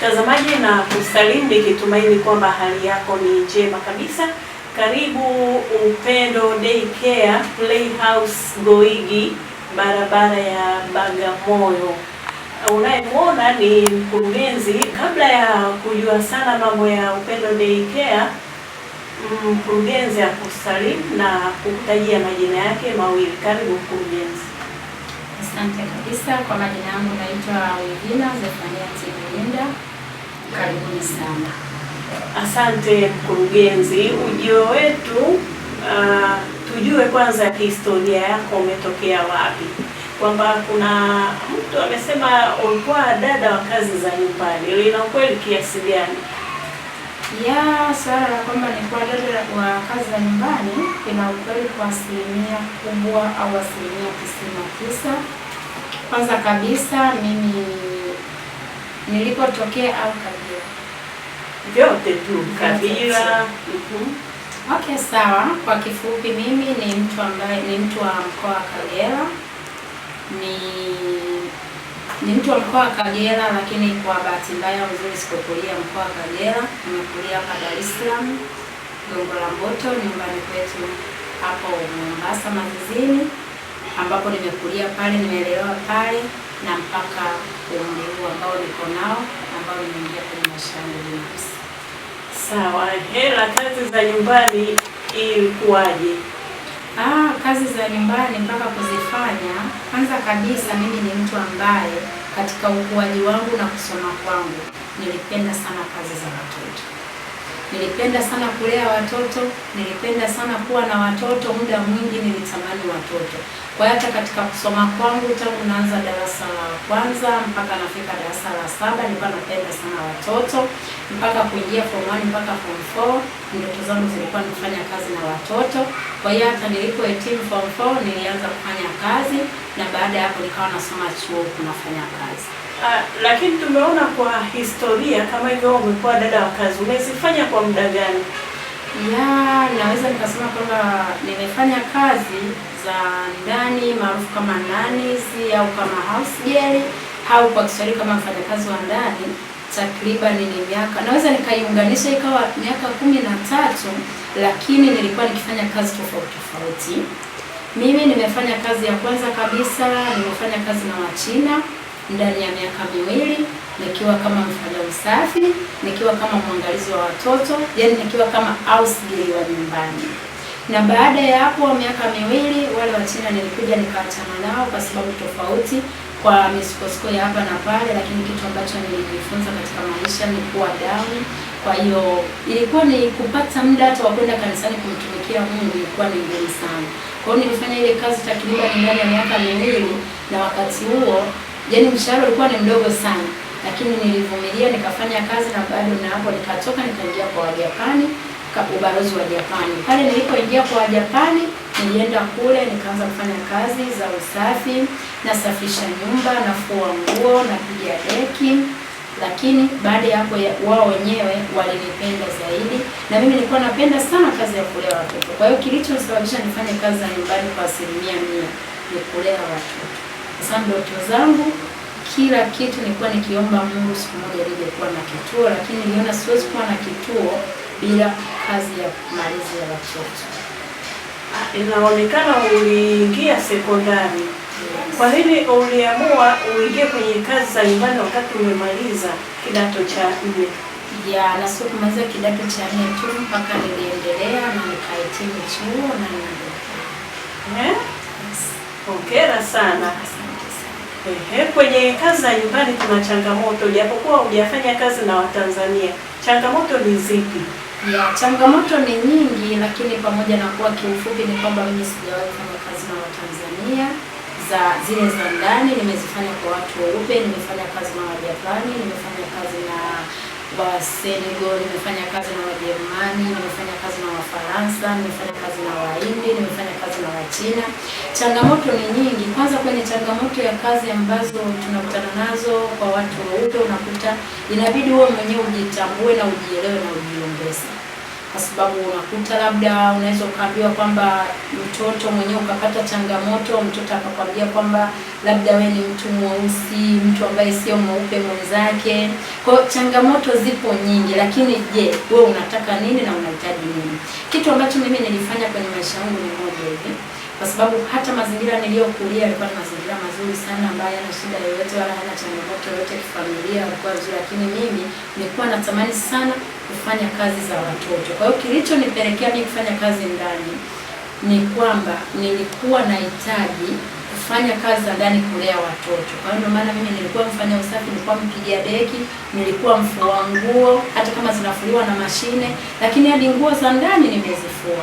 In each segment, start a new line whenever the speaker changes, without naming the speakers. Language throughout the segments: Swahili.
Mtazamaji na kusalimu nikitumaini kwamba hali yako ni njema kabisa. Karibu Upendo Daycare Playhouse Goigi, barabara ya Bagamoyo. Unayemwona ni mkurugenzi. Kabla ya kujua sana mambo ya Upendo Daycare, mkurugenzi akusalimu na kukutajia majina yake mawili. Karibu mkurugenzi.
Asante kabisa. Kwa majina yangu naitwa Wivina Zefania Tilinda. Karibuni sana.
Asante mkurugenzi. Ujio wetu tujue kwanza historia yako, umetokea wapi? Kwamba kuna mtu amesema ulikuwa dada wa kazi za nyumbani. Lina ukweli kiasi gani?
Swala la kwamba nilikuwa dada wa kazi za nyumbani ina ukweli kwa asilimia kubwa au asilimia 99. Kwanza kabisa mimi nilipotokea au kabila
vyote tu kabila.
Okay, sawa. Kwa kifupi, mimi ni mtu wa mkoa wa Kagera. Ni mtu wa mkoa wa Kagera, lakini kwa bahati mbaya uzuri sikukulia mkoa wa Kagera. Nimekulia hapa Dar es Salaam, Gongo la Mboto, nyumbani kwetu hapo Mombasa Mazizini, ambapo nimekulia pale, nimelelewa pale na mpaka umri huu ambao niko nao, ambao nimeingia kwenye maisha yangu binafsi.
Sawa. Hela kazi za nyumbani ilikuwaje?
Kazi za nyumbani mpaka kuzifanya, kwanza kabisa mimi ni mtu ambaye katika ukuaji wangu na kusoma kwangu nilipenda sana kazi za watoto. Nilipenda sana kulea watoto, nilipenda sana kuwa na watoto, muda mwingi nilitamani watoto. Kwa hiyo hata katika kusoma kwangu tangu naanza darasa la kwanza mpaka nafika darasa la 7 nilikuwa napenda sana watoto, mpaka kuingia form 1 mpaka form 4 ndoto zangu zilikuwa nifanya kazi na watoto. Kwa hiyo hata nilipohitimu form 4 nilianza kufanya kazi, na baada ya hapo nikawa nasoma chuo kunafanya kazi.
Lakini tumeona kwa historia kama hivyo umekuwa dada wa kazi, umezifanya kwa muda gani?
Naweza nikasema kwamba nimefanya kazi za ndani maarufu kama nannies au kama house girl au kwa Kiswahili kama mfanyakazi wa ndani, takriban ni miaka, naweza nikaiunganisha ikawa miaka 13, lakini nilikuwa nikifanya kazi tofauti tofauti. Mimi nimefanya kazi ya kwanza kabisa, nimefanya kazi na Wachina ndani ya miaka 2, nikiwa kama mfanya usafi, nikiwa kama mwangalizi wa watoto, yani nikiwa kama house girl wa nyumbani. Na baada ya hapo miaka 2, wale Wachina nilikuja nikaachana nao kwa sababu tofauti, kwa misukosuko ya hapa na pale, lakini kitu ambacho nilijifunza katika maisha ni kuwa down. Kwa hiyo ilikuwa ni kupata muda hata wa kwenda kanisani kumtumikia Mungu ilikuwa ni ngumu sana. Kwa hiyo nilifanya ile kazi takriban ndani ya miaka 2, na wakati huo yani mshahara ulikuwa ni mdogo sana, lakini nilivumilia nikafanya kazi, na bado na hapo nikatoka nikaingia kwa Wajapani, ubalozi wa Japani. Pale nilipoingia kwa Wajapani nilienda kule nikaanza kufanya kazi za usafi, nasafisha nyumba, nafua nguo, napiga deki. Lakini baada ya hapo wao wenyewe walinipenda zaidi, na mimi nilikuwa napenda sana kazi ya kulea watoto. Kwa hiyo kilichosababisha nifanye kazi za nyumbani kwa 100% ni kulea watoto. Sasa ndoto zangu, kila kitu nilikuwa nikiomba Mungu siku moja nije kuwa na kituo, lakini niliona siwezi kuwa na kituo bila kazi ya malezi ya watoto.
Inaonekana uliingia sekondari. Kwa nini uliamua uingie kwenye kazi za nyumbani wakati umemaliza kidato cha 4?
Na sio kumaliza kidato cha 4 tu, mpaka niliendelea na nikahitimu chuo na niliendelea.
Hongera sana. Kwenye kazi za nyumbani kuna changamoto, japokuwa hujafanya kazi na Watanzania. Changamoto ni zipi?
Changamoto ni nyingi, lakini pamoja na kuwa kiufupi ni kwamba mimi sijawahi kufanya kazi na Watanzania. Zile za ndani nimezifanya kwa watu weupe, nimefanya kazi na Wajapani, nimefanya kazi na wa Senegal, nimefanya kazi na Wajerumani, nimefanya kazi na Wafaransa, nimefanya kazi na Wahindi, nimefanya kazi na Wachina. Changamoto ni nyingi. Kwanza kwenye changamoto ya kazi ambazo tunakutana nazo kwa watu weupe, unakuta inabidi wewe mwenyewe ujitambue na ujielewe na ujiongeze. kwa sababu unakuta labda unaweza ukaambiwa kwamba mtoto mwenyewe ukapata changamoto, mtoto akakwambia kwamba labda we ni mtu mweusi, mtu ambaye sio mweupe mwenzake. Kwa changamoto zipo nyingi, lakini je, wewe unataka nini na unahitaji nini? Kitu ambacho mimi nilifanya kwenye maisha yangu ni moja hivi, kwa sababu hata mazingira niliyokulia yalikuwa ni mazingira mazuri sana ambayo yana shida yoyote wala hana changamoto yoyote kifamilia, yalikuwa vizuri, lakini mimi nilikuwa natamani sana kufanya kazi za watoto. Kwa hiyo kilichonipelekea mimi kufanya kazi ndani ni kwamba nilikuwa nahitaji kufanya kazi za ndani, kulea watoto. Kwa hiyo ndio maana mimi nilikuwa mfanya usafi, nilikuwa mpigia deki, nilikuwa mfua nguo, hata kama zinafuliwa na mashine, lakini hadi nguo za ndani nimezifua.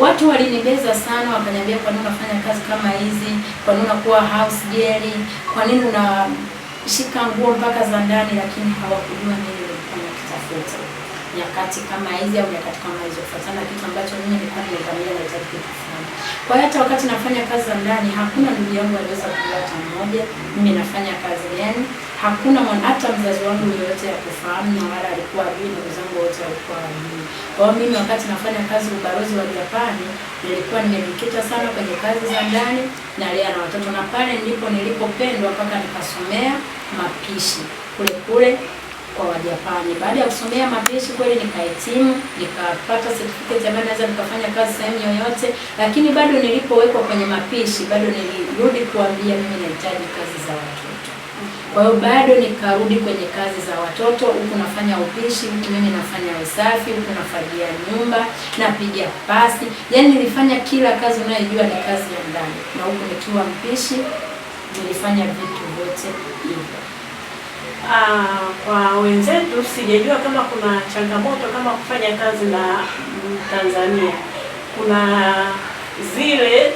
Watu walinibeza sana, wakaniambia kwa nini unafanya kazi kama hizi? Kwa nini unakuwa house girl? Kwa nini unashika nguo mpaka za ndani? Lakini hawakujua nini nilikuwa nakitafuta nyakati kama hizi au nyakati kama hizo, kufuatana kitu ambacho mimi nilikuwa nimedhamiria nahitaji kufanya. Kwa hiyo hata wakati nafanya kazi za ndani, hakuna ndugu yangu aliweza kujua hata mmoja mimi nafanya kazi gani. Hakuna hata mzazi wangu yoyote ya kufahamu, na wala alikuwa ajui, ndugu zangu wote walikuwa ajui. Kwa hiyo mimi wakati nafanya kazi ubalozi wa Japani, nilikuwa nimejikita sana kwenye kazi za ndani na lea na watoto, na pale ndipo nilipopendwa mpaka nikasomea mapishi kule kwa Wajapani. Baada ya kusomea mapishi kweli nikahitimu, nikapata certificate ambayo naweza nikafanya kazi sehemu yoyote, lakini bado nilipowekwa kwenye mapishi bado nilirudi kuambia mimi nahitaji kazi za watoto. Kwa hiyo bado nikarudi kwenye kazi za watoto, huku nafanya upishi, huku mimi nafanya usafi, huku nafagia nyumba, napiga pasi. Yaani nilifanya kila kazi unayojua ni kazi ya ndani, na huku nikiwa mpishi nilifanya vitu vyote hivyo.
Kwa wenzetu sijajua kama kuna changamoto kama kufanya kazi na Tanzania. Kuna zile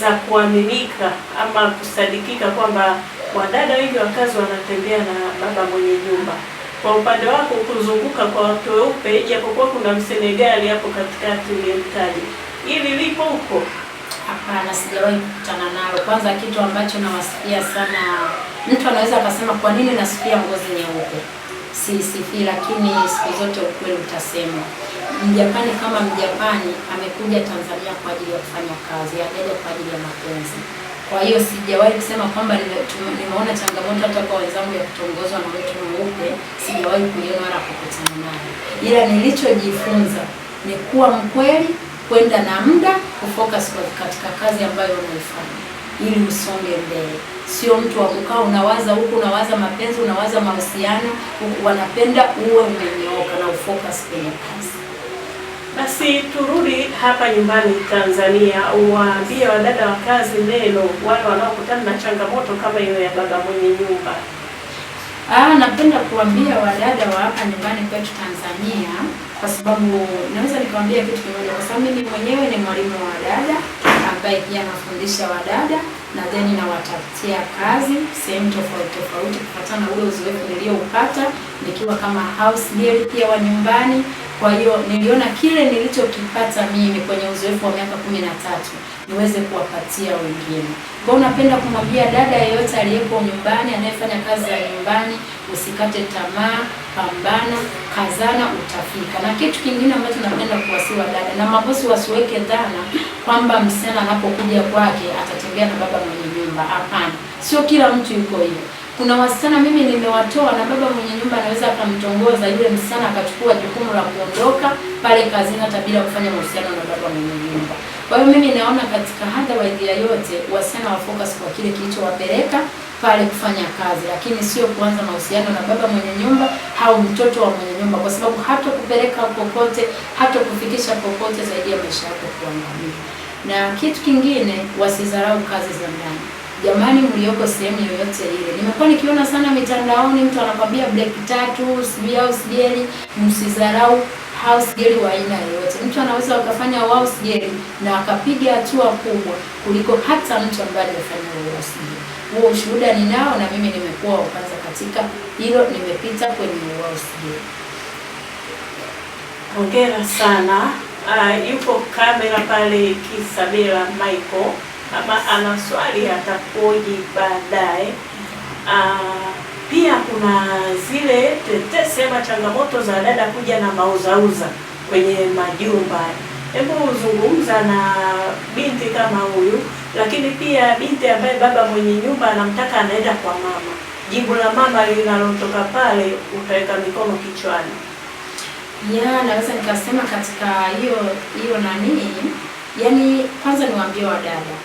za kuaminika ama kusadikika kwamba wadada wengi wa kazi wanatembea na baba mwenye nyumba. Kwa upande wako kuzunguka kwa watu weupe, japokuwa kuna Msenegali hapo katikati uliyemtaja, ili lipo huko?
Hapana, sijawahi kukutana nalo. Kwanza kitu ambacho nawasikia sana, mtu anaweza akasema kwa nini nasifia ngozi nyeupe? Sifi, lakini siku zote ukweli utasema. Mjapani kama Mjapani amekuja Tanzania kwa ajili ya kufanya kazi, hajaja kwa ajili ya mapenzi. Kwa hiyo sijawahi kusema kwamba nimeona changamoto hata kwa wenzangu ya kutongozwa na mtu mweupe, sijawahi kuiona wala kukutana nayo. Ila nilichojifunza ni kuwa mkweli, kwenda na muda, kufocus katika kazi ambayo unaifanya ili usonge mbele. Sio mtu wa kukaa unawaza huku, unawaza mapenzi, unawaza mahusiano, wanapenda uwe umenyooka na ufocus kwenye kazi.
Basi turudi hapa nyumbani Tanzania, uwaambie wadada wa kazi neno wale wanaokutana na changamoto kama hiyo ya baba mwenye nyumba.
Napenda kuambia wadada wa hapa nyumbani kwetu Tanzania, kwa sababu naweza nikamwambia kitu kimoja, kwa sababu mimi mwenyewe ni mwalimu wa dada ambaye pia nafundisha wadada na then nawatafutia kazi sehemu tofauti kufuatana na ule uzoefu nilioupata nikiwa kama house girl pia wa nyumbani. Kwa hiyo niliona kile nilichokipata mimi kwenye uzoefu wa miaka 13 niweze kuwapatia wengine. Kwa hiyo napenda kumwambia dada yeyote aliyepo nyumbani, anayefanya kazi za nyumbani, usikate tamaa, pambana, kazana, utafika. Na kitu kingine ambacho napenda kuwasiwa dada na mabosi, wasiweke dhana kwamba msichana anapokuja kwake atatembea na baba mwenye nyumba. Hapana, sio kila mtu yuko hiyo. Kuna wasichana mimi nimewatoa na baba mwenye nyumba anaweza akamtongoza yule msichana akachukua jukumu la kuondoka pale kazini hata bila kufanya mahusiano na baba mwenye nyumba. Kwa hiyo mimi naona katika hata waidha yote wasichana wa focus kwa kile kilichowapeleka pale kufanya kazi, lakini sio kuanza mahusiano na baba mwenye nyumba au mtoto wa mwenye nyumba, kwa sababu hata kupeleka popote, hata kufikisha popote zaidi ya maisha yako kuangamia. Na kitu kingine, wasidharau kazi za ndani. Jamani, mlioko sehemu yoyote ile, nimekuwa nikiona sana mitandaoni mtu anakwambia black tattoo, sijui house girl. Msidharau house girl wa aina yoyote. Mtu anaweza akafanya house girl na akapiga hatua kubwa kuliko hata mtu ambaye anafanya house girl. Huo ushuhuda ninao na mimi nimekuwa wa kwanza katika hilo, nimepita kwenye house girl.
Hongera sana. Yupo kamera pale Kisabela Michael, kama ana swali atakuji baadaye. Pia kuna zile tetesi ama changamoto za dada kuja na mauzauza kwenye majumba. Hebu zungumza na binti kama huyu, lakini pia binti ambaye baba mwenye nyumba anamtaka anaenda kwa mama. Jibu la mama linalotoka pale, utaweka mikono kichwani.
Naweza nikasema katika hiyo yani kwanza niwaambie wadada,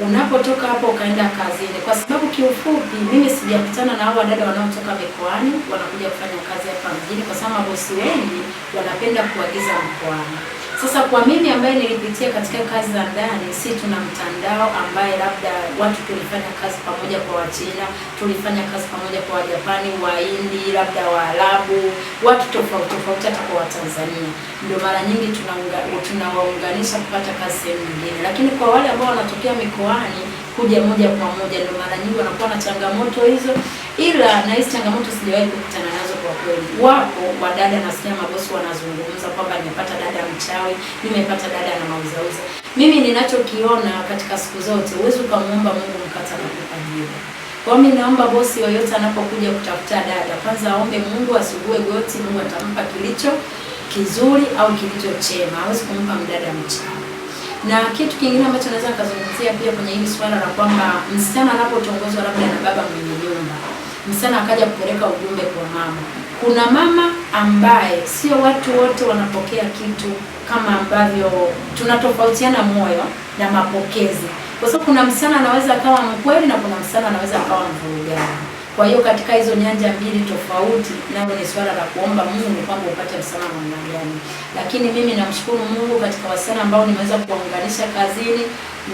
unapotoka hapo ukaenda kazini, kwa sababu kiufupi mimi sijakutana na hao wadada wanaotoka mikoani wanakuja kufanya kazi hapa mjini, kwa sababu bosi wengi wanapenda kuagiza mkoani. Sasa kwa mimi ambaye nilipitia katika kazi za ndani, si tuna mtandao ambaye labda watu tulifanya kazi pamoja, kwa Wachina tulifanya kazi pamoja, kwa Wajapani, Wahindi, labda Waarabu, watu tofauti tofauti, hata kwa Watanzania. Ndio mara nyingi tunawaunganisha kupata kazi sehemu nyingine. Lakini kwa wale ambao wanatokea mikoani kuja moja kwa moja, ndio mara nyingi wanakuwa na changamoto hizo, ila na hizo changamoto sijawahi kukutana nazo kwa kweli. Wapo wadada nasikia mabosi wanazungumza kwamba nimepata dada mchawi, nimepata dada na mauzauza. Mimi ninachokiona katika siku zote, uwezo ukamuomba Mungu mkata na kupajiwa. Kwa mimi naomba bosi yoyote anapokuja kutafuta dada, kwanza aombe Mungu, asugue goti, Mungu atampa kilicho kizuri au kilicho chema, hawezi kumpa mdada mchawi. Na kitu kingine ambacho naweza kuzungumzia pia kwenye hili swala la kwamba msichana anapotongozwa labda na baba mwenye nyumba, msichana akaja kupeleka ujumbe kwa mama. Kuna mama ambaye sio watu wote wanapokea kitu kama ambavyo tunatofautiana moyo na mapokezi. Kwa sababu kuna msichana anaweza akawa mkweli na kuna msichana anaweza akawa mvurugani. Kwa hiyo katika hizo nyanja mbili tofauti, nalo ni swala la kuomba Mungu kwamba upate msamaha namna gani. Lakini mimi namshukuru Mungu katika wasichana ambao nimeweza kuwaunganisha kazini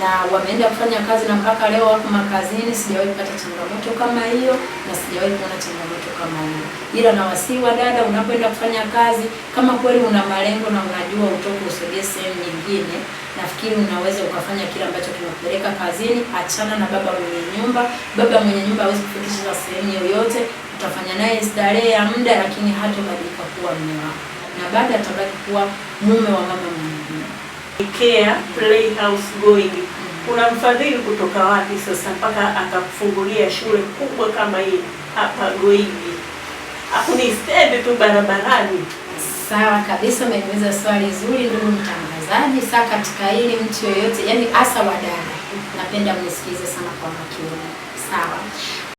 na wameenda kufanya kazi na mpaka leo wako makazini, sijawahi kupata changamoto kama hiyo na sijawahi kuona changamoto kama hiyo. Ila na wasihi wa dada, unapoenda kufanya kazi, kama kweli una malengo na unajua utoke usogee sehemu nyingine, nafikiri unaweza ukafanya kile ambacho kinakupeleka kazini. Achana na baba mwenye nyumba. Baba mwenye nyumba hawezi kufikisha sehemu yoyote. Utafanya naye starehe ya muda, lakini hatabadilika kuwa mume wako, na baada atabaki kuwa mume wa mama mwingine.
Care Playhouse Goigi, kuna mfadhili kutoka wapi sasa mpaka akakufungulia shule kubwa kama hii hapa Goigi? Hapo ni stand tu barabarani.
Sawa kabisa, umeuliza swali zuri ndugu mtangazaji. Sasa katika hili mtu yoyote, yani hasa wadada, napenda mnisikize sana kwa makini. Sawa.